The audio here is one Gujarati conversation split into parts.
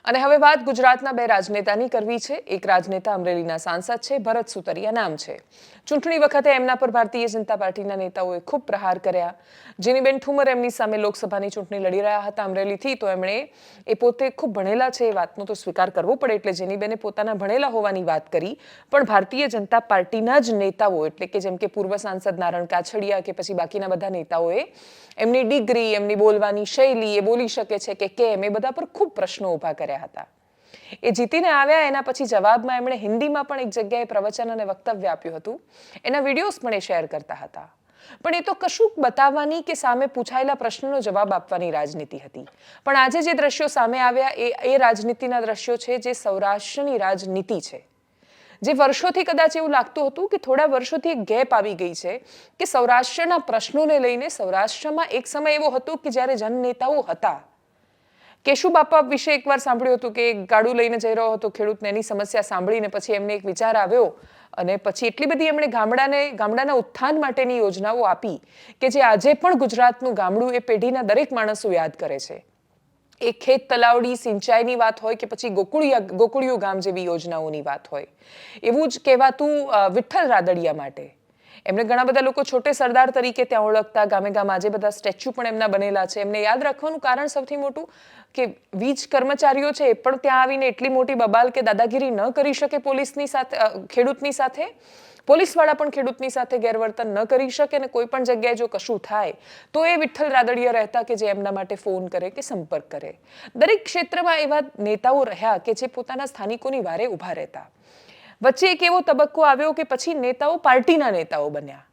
અને હવે વાત ગુજરાતના બે રાજનેતાની કરવી છે। એક રાજનેતા અમરેલીના સાંસદ છે, ભરત સુતરિયા નામ છે। ચૂંટણી વખતે એમના પર ભારતીય જનતા પાર્ટીના નેતાઓએ ખૂબ પ્રહાર કર્યા। જેનીબેન ઠુમર એમની સામે લોકસભાની ચૂંટણી લડી રહ્યા હતા અમરેલીથી, તો એમણે એ પોતે ખૂબ ભણેલા છે એ વાતનો તો સ્વીકાર કરવો પડે, એટલે જેનીબેને પોતાના ભણેલા હોવાની વાત કરી। પણ ભારતીય જનતા પાર્ટીના જ નેતાઓ, એટલે કે જેમ કે પૂર્વ સાંસદ નારણ કાછડિયા કે પછી બાકીના બધા નેતાઓએ એમની ડિગ્રી, એમની બોલવાની શૈલી, એ બોલી શકે છે કે કેમ, એ બધા પર ખૂબ પ્રશ્નો ઊભા કર્યા હતા। એ જીતીને આવ્યા એના પછી જવાબમાં એમણે હિન્દીમાં પણ એક જગ્યાએ પ્રવચન અને વક્તવ્ય આપ્યું હતું। એના વિડીયોઝ પણ એ શેર કરતા હતા। પણ એ તો કશું બતાવવાની કે સામે પૂછાયેલા પ્રશ્નનો જવાબ આપવાની રાજનીતિ હતી। પણ આજે જે દ્રશ્યો સામે આવ્યા એ રાજનીતિના દ્રશ્યો છે જે સૌરાષ્ટ્રની રાજનીતિ છે, જે વર્ષોથી કદાચ એવું લાગતું હતું કે થોડા વર્ષોથી એક ગેપ આવી ગઈ છે કે સૌરાષ્ટ્રના પ્રશ્નોને લઈને સૌરાષ્ટ્રમાં એક સમય એવો હતો કે જ્યારે જનનેતાઓ હતા। કેશુ બાપા વિશે એકવાર સાંભળ્યું હતું કે ગાડું લઈને જઈ રહ્યો હતો ખેડૂતને, એની સમસ્યા સાંભળીને પછી એમને એક વિચાર આવ્યો અને પછી એટલી બધી એમણે ગામડાના ઉત્થાન માટેની યોજનાઓ આપી કે જે આજે પણ ગુજરાતનું ગામડું એ પેઢીના દરેક માણસો યાદ કરે છે। એ ખેત તલાવડી સિંચાઈની વાત હોય કે પછી ગોકુળિયું ગામ જેવી યોજનાઓની વાત હોય, એવું જ કહેવાતું વિઠ્ઠલ રાદડિયા માટે એમને ઘણા બધા લોકો છોટે સરદાર તરીકે ત્યાં ઓળખતા। ગામે ગામ આજે બધા સ્ટેચ્યુ પણ એમના બનેલા છે। એમને યાદ રાખવાનું કારણ સૌથી મોટું કે વીજ કર્મચારીઓ છે એ પણ ત્યાં આવીને એટલી મોટી બબાલ કે દાદાગીરી ન કરી શકે પોલીસની સાથે, ખેડૂતની સાથે, પોલીસવાળા પણ ખેડૂતની સાથે ગેરવર્તન ન કરી શકે, અને કોઈ પણ જગ્યાએ જો કશું થાય તો એ વિઠ્ઠલ રાદડિયા રહેતા કે જે એમના માટે ફોન કરે કે સંપર્ક કરે। દરેક ક્ષેત્રમાં એવા નેતાઓ રહ્યા કે જે પોતાના સ્થાનિકોની વારે ઊભા રહેતા। વચ્ચે એક એવો તબક્કો આવ્યો કે પછી નેતાઓ પાર્ટીના નેતાઓ બન્યા।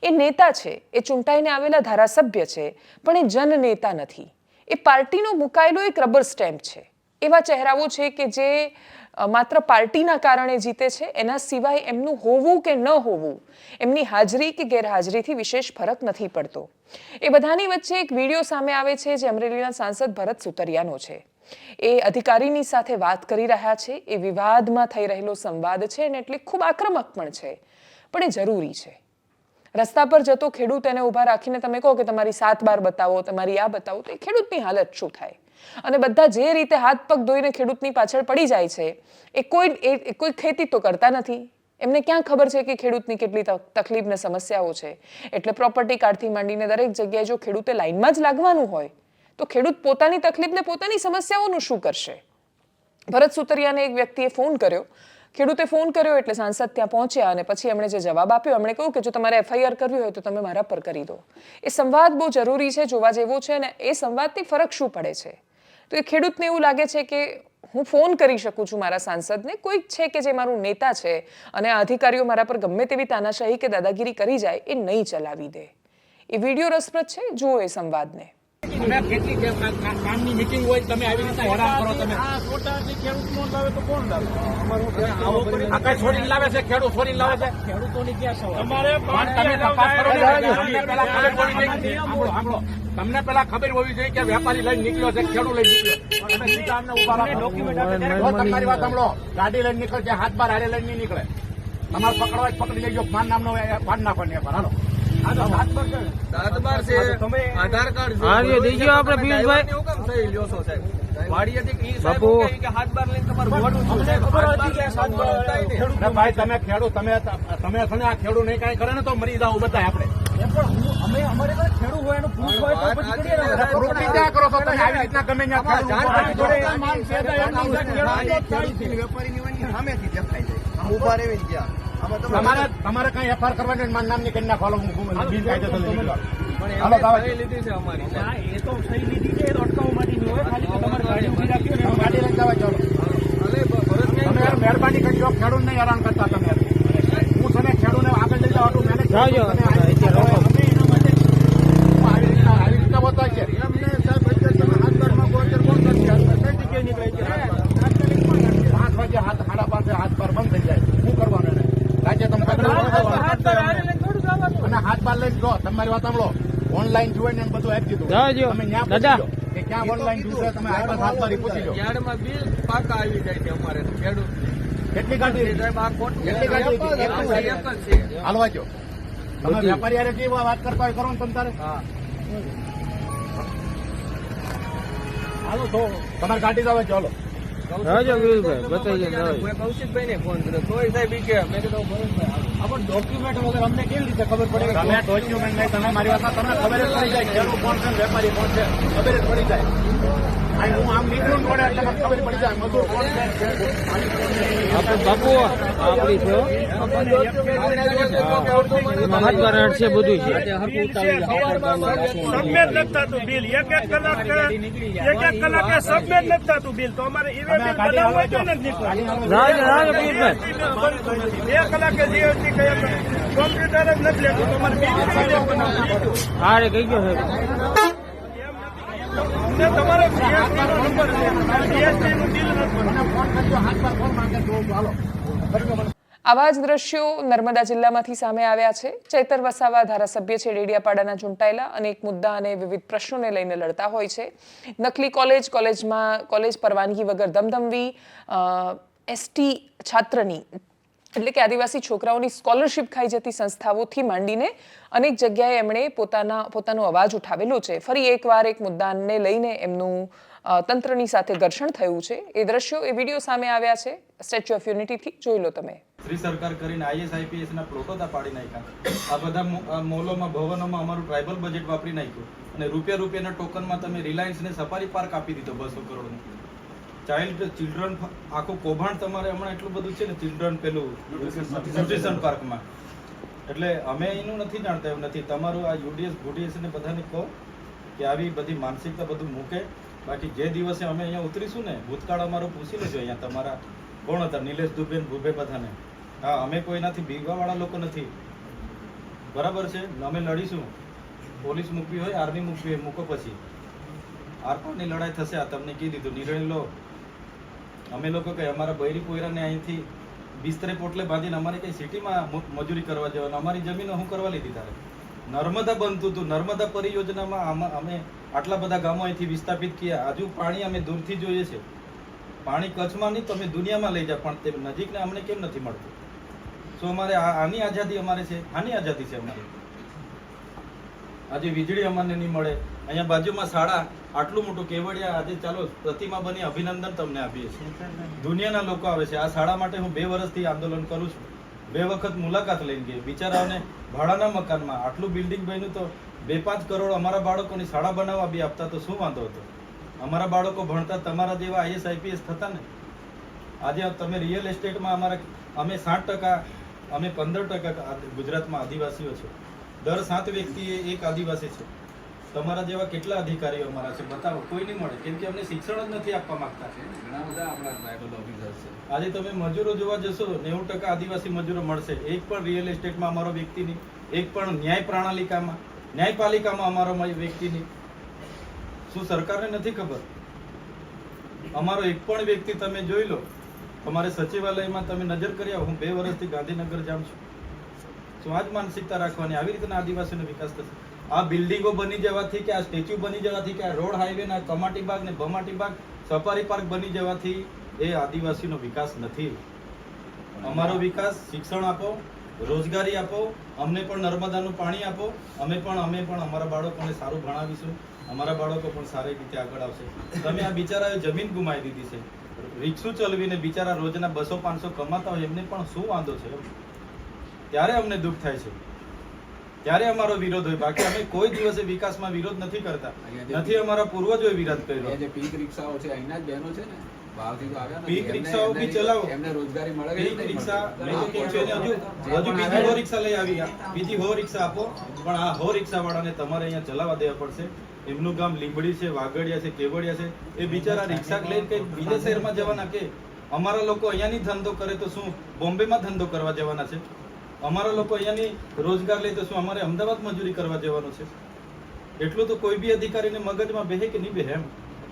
એ નેતા છે, એ ચૂંટાઈને આવેલા ધારાસભ્ય છે, પણ એ જનનેતા નથી। એ પાર્ટીનો મુકાયેલો એક રબર સ્ટેમ્પ છે। એવા ચહેરાઓ છે કે જે માત્ર પાર્ટીના કારણે જીતે છે, એના સિવાય એમનું હોવું કે ન હોવું, એમની હાજરી કે ગેરહાજરીથી વિશેષ ફરક નથી પડતો। એ બધાની વચ્ચે એક વિડીયો સામે આવે છે જે અમરેલીના સાંસદ ભરત સુતરિયાનો છે। એ અધિકારીની સાથે વાત કરી રહ્યા છે। એ વિવાદમાં થઈ રહેલો સંવાદ છે અને એટલે ખૂબ આક્રમક પણ છે, પણ એ જરૂરી છે। રસ્તા પર જતો ખેડૂત એને ઊભા રાખીને તમે કહો કે તમારી 7 બાર બતાવો, તમારી આ બતાવો, તો એ ખેડૂતની હાલત શું થાય? અને બધા જે રીતે હાથ પગ ધોઈને ખેડૂતની પાછળ પડી જાય છે, એ કોઈ ખેતી તો કરતા નથી। એમને ક્યાં ખબર છે કે ખેડૂતની કેટલી તકલીફ ને સમસ્યાઓ છે? એટલે પ્રોપર્ટી કાર્ડથી માંડીને દરેક જગ્યાએ જો ખેડૂતે લાઈનમાં જ લાગવાનું હોય તો ખેડૂત પોતાની તકલીફ ને પોતાની સમસ્યાઓનું શું કરશે? ભરત સુતરિયાને એક વ્યક્તિએ ફોન કર્યો, ખેડૂતે ફોન કર્યો એટલે સાંસદ ત્યાં પહોંચ્યા અને પછી એમણે જે જવાબ આપ્યો, એમણે કહ્યું કે જો તમારે FIR કરવી હોય તો તમે મારા પર કરી દો। એ સંવાદ બહુ જરૂરી છે, જોવા જેવો છે, અને એ સંવાદથી ફરક શું પડે છે? તો એ ખેડૂતને એવું લાગે છે કે હું ફોન કરી શકું છું મારા સાંસદને, કોઈક છે કે જે મારું નેતા છે અને આ અધિકારીઓ મારા પર ગમે તેવી તાનાશાહી કે દાદાગીરી કરી જાય એ નહીં ચલાવી દે। એ વિડીયો રસપ્રદ છે, જુઓ એ સંવાદને। કામની મીટિંગ હોય તમે આવી રીતે હેરાન કરો। તમે ખેડૂત લાવે તો કોણ લાવે? આકાશ છોડીને લાવે છે, ખેડૂત છોડીને લાવે છે। ખેડૂતોની ક્યાં સવાલ? તમે તપાસ કરો। તમને પેલા ખબર હોવી જોઈએ કે વેપારી લઈને નીકળ્યો છે, ખેડૂત લઈને નીકળ્યો, તમે સીધા અમને ઉભા રાખો। તમારી વાત સાંભળો, ગાડી લઈને નીકળે છે, હાથ બાર હારે લઈને નહીં નીકળે। તમારે પકડવા જ પકડી લેજો, માન નામનો પાડ નાખો ને હાલો। ભાઈ તમે ખેડૂત, તમે આ ખેડૂત નહીં કઈ કરે ને તો મરી જાવ બધા આપણે। અમારે ખેડૂત હોય એનું પ્રૂફ હોય તો પછી ક્યાં કરો છો તમે? આવી રીતના ગમે તમારે કઈ FIR કરવાની મારું નામ ની કરી નાખો। બિનકાયદેસર લીધી છે અમારી, એ તો સહી લીધી છે, અટકાવવા માટે હોય, ખાલી તમારે ગાડી ઉભી રાખી ગાડી લઈને જવા ચાલો। તમે મહેરબાની કરજો, ખેડૂત નહીં હેરાન કરતા તમે। હું તમે ખેડૂત આગળ લઈ જાવ હતું મેનેજ આવી રીતે હોતા છે। પાંચ વાગે હાથ 5:30 હાથ પર બંધ થઈ જાય, શું કરવાનું? રાજ્ય તમે અને હાથ બાર લઈને જો, તમારી વાત સાંભળો, ઓનલાઈન જોઈને બધું આપી દીધું તમે દાદા કે ક્યાં ઓનલાઈન જોશે, તમે હાથ બાર પૂછી લો। યાર્ડમાં બિલ પાકા આવી જાય છે અમારે ખેડૂત। કેટલી ગાડી? કેટલી ગાડી હાલવા જો? તમે વેપારી હારે કેવી વાત કરતા હોય કરો ને તમે તારે। હાલો તો તમારી ગાડી જ આવે, ચાલો। રાજા વિરલભાઈ બતાવી જાય કૌશિકભાઈને ફોન કર્યો તોય સાહેબ ઈ કે મેં કીધું ભરતભાઈ આપણ ડોક્યુમેન્ટ વગર અમને કેવી રીતે ખબર પડે તમે ડોક્યુમેન્ટ નહીં તમે મારી વાતમાં તમને ખબર જ પડી જાય ખેડૂત કોણ છે વેપારી કોણ છે ખબર જ પડી જાય અહીં હું આમ નીકળું ને પડે એટલે મને ખબર પડી જાય મજૂર કોણ છે આપણે બાપુ આપણી છે મહાત્મા રાઠ છે બધું છે સબમિટ નથી થતું બિલ એક કલાકે સબમિટ નથી થતું બિલ તો અમારે ઈવે બિલ બનાવવું હોય તો નથી નીકળતું. રાજા વિરલભાઈ 2 કલાકે જીએસટી કયા કોમ્પ્યુટર જ નથી લેતું તો અમારે બિલ બનાવવું. હારે કઈ ગયો સાહેબ અમને તમારો જીએસટી નો નંબર છે જીએસટી નું બિલ નથી બનાવતું. ફોન કરજો હાથ પર ફોન માંગે તો હાલો આવા જ દ્રશ્યો નર્મદા જિલ્લામાંથી સામે આવ્યા છે. ચૈતર વસાવા ધારાસભ્ય છે ડેડિયાપાડાના ચૂંટાયેલા અનેક મુદ્દા અને વિવિધ પ્રશ્નોને લઈને લડતા હોય છે. નકલી કોલેજ પરવાનગી વગર ધમધમવી એસટી છાત્રની એટલે કે આદિવાસી છોકરાઓની સ્કોલરશિપ ખાઈ જતી સંસ્થાઓથી માંડીને અનેક જગ્યાએ એમણે પોતાનો અવાજ ઉઠાવેલો છે. ફરી એકવાર એક મુદ્દાને લઈને એમનું તંત્રની સાથે ઘર્ષણ થયું છે. એ દ્રશ્યો એ વિડીયો સામે આવ્યા છે સ્ટેચ્યુ ઓફ યુનિટીથી. જોઈ લો તમે. શ્રી સરકાર કરીને ISIPS ના પ્લોટો પાડી નાખ્યા. આ બધા મોલોમાં ભવનોમાં અમારું ટ્રાઇબલ બજેટ વાપરી નાખ્યું અને રૂપિયાના ટોકનમાં તમે રિલાયન્સને સફારી પાર્ક આપી દીધો 200 કરોડનું. ચિલ્ડ્રન આખું કૌભાંડ તમારે હમણાં એટલું બધું છે ને ચિલ્ડ્રન પેલું ન્યુટ્રિશન પાર્કમાં. એટલે અમે એનું નથી જાણતા એવું નથી. તમારું આ UDS ને બધાને કહો કે આવી બધી માનસિકતા બધું મૂકે. બાકી જે દિવસે અમે અહીંયા ઉતરીશું ને ભૂતકાળ અમારો પૂછી લેજો. અહીંયા તમારા કોણ હતા નિલેશ દુબે ભૂભે બધાને. હા અમે કોઈનાથી બીગવાવાળા લોકો નથી, બરાબર છે. અમે લડીશું. પોલીસ મૂકવી હોય આર્મી મૂકવી હોય મૂકો, પછી આરપારની લડાઈ થશે. આ તમને કહી દીધું, નિર્ણય લો. અમે લોકો કઈ અમારા બૈરી પોયરાને અહીંથી બિસ્તરે પોટલે બાંધીને અમારે કઈ સિટીમાં મજૂરી કરવા જવાનું? અમારી જમીનો શું કરવા લીધી તારે? નર્મદા બનતું હતું. નર્મદા પરિયોજનામાં અમે આટલા બધા ગામો અહીંથી વિસ્થાપિત કર્યા. હજુ પાણી અમે દૂરથી જોઈએ છે. પાણી કચ્છમાં નહીં તમે દુનિયામાં લઈ જાઓ, પણ તે નજીકને અમને કેમ નથી મળતું? તો અમારે આની આઝાદી અમારે છે, આની આઝાદી છે અમારી. આજે વીજળી અમને નહીં મળે. અહીંયા બાજુમાં શાળા આટલું મોટું કેવડિયા, આજે ચાલો પ્રતિમા બની અભિનંદન તમને આપીએ છીએ. દુનિયાના લોકો આવે છે. આ શાળા માટે હું 2 વર્ષથી આંદોલન કરું છું. 2 વખત મુલાકાત લઈને ગઈ. બિચારાઓને ભાડાના મકાનમાં આટલું બિલ્ડિંગ બન્યું તો 2-5 કરોડ અમારા બાળકોની શાળા બનાવવા બી આપતા તો શું વાંધો હતો? અમારા બાળકો ભણતા તમારા જેવા ISIPS થતા ને. આજે તમે રિયલ એસ્ટેટમાં અમે 60%, અમે 15% ગુજરાતમાં આદિવાસીઓ છે. દર 7 વ્યક્તિએ એક આદિવાસી છે. તમારા જેવા કેટલા અધિકારીઓ અમારા છે બતાવો? કોઈ નહીં મળે, કેમ કે અમને શિક્ષણ જ નથી આપવા માંગતા. ઘણા બધા આપણા ટ્રાઇબલ ઓફિસર છે. આજે તમે મજૂરો જોવા જશો 90% આદિવાસી મજૂરો મળશે. એક પણ રિયલ એસ્ટેટમાં અમારો વ્યક્તિ નહીં, એક પણ ન્યાયપાલિકામાં અમારો વ્યક્તિ નહીં. શું સરકારને નથી ખબર? અમારો એક પણ વ્યક્તિ તમે જોઈ લો. તમારે સચિવાલયમાં તમે નજર કરી આવો. હું 2 વર્ષથી ગાંધીનગર જાઉં છું. શું આ જ માનસિકતા રાખવાની? આવી રીતના આદિવાસીનો વિકાસ થશે? આ બિલ્ડિંગો બની જવાથી, કે આ સ્ટેચ્યુ બની જવાથી, કે આ રોડ હાઈવે ના કમાટી બાગ ને ભમાટી બાગ સફારી પાર્ક બની જવાથી એ આદિવાસીનો વિકાસ નથી. અમારો વિકાસ શિક્ષણ આપો, રોજગારી આપો, અમને પણ નર્મદાનું પાણી આપો. અમે પણ અમારા બાળકોને સારું ભણાવીશું. અમારા બાળકો પણ સારી રીતે આગળ આવશે. તમે આ બિચારાએ જમીન ગુમાવી દીધી છે. રિક્ષું ચલાવીને બિચારા રોજના 200-500 કમાતા હોય એમને પણ શું વાંધો છે? ત્યારે અમને દુઃખ થાય છે, ત્યારે અમારો વિરોધ હોય. બાકી અમે કોઈ દિવસે વિકાસમાં વિરોધ નથી કરતા. નથી અમારા પૂર્વજોએ વિરોધ કર્યો. જે પીક રિક્ષાઓ છે અહીંના જ બહેનો છે ને, બહારથી તો આવ્યા નથી. પીક રિક્ષાઓ બી ચલાવો. એમને રોજગારી મળે. પીક રિક્ષા મેં તો કેમ છે ને, હજુ બીજી હો રિક્ષા લઈ આવી. બીજી હો રિક્ષા આપો, પણ આ હો રિક્ષા વાળાને તમારે અહીંયા ચલાવવા દેવા પડશે. એમનું ગામ લીંબડી છે, વાગડિયા છે, કેવડિયા છે. એ બિચારા રિક્ષા લઈને કઈ બીજા શહેરમાં જવાના? કે અમારા લોકો અહીંયાની ધંધો કરે તો શું બોમ્બેમાં ધંધો કરવા જવાના છે? અમારા લોકો અહીંયાની રોજગાર લે તો શું અમારે અમદાવાદ મજૂરી કરવા જવાનું છે? એટલું તો કોઈ બી અધિકારીને મગજમાં બેહે કે નહીં બેહે એમ?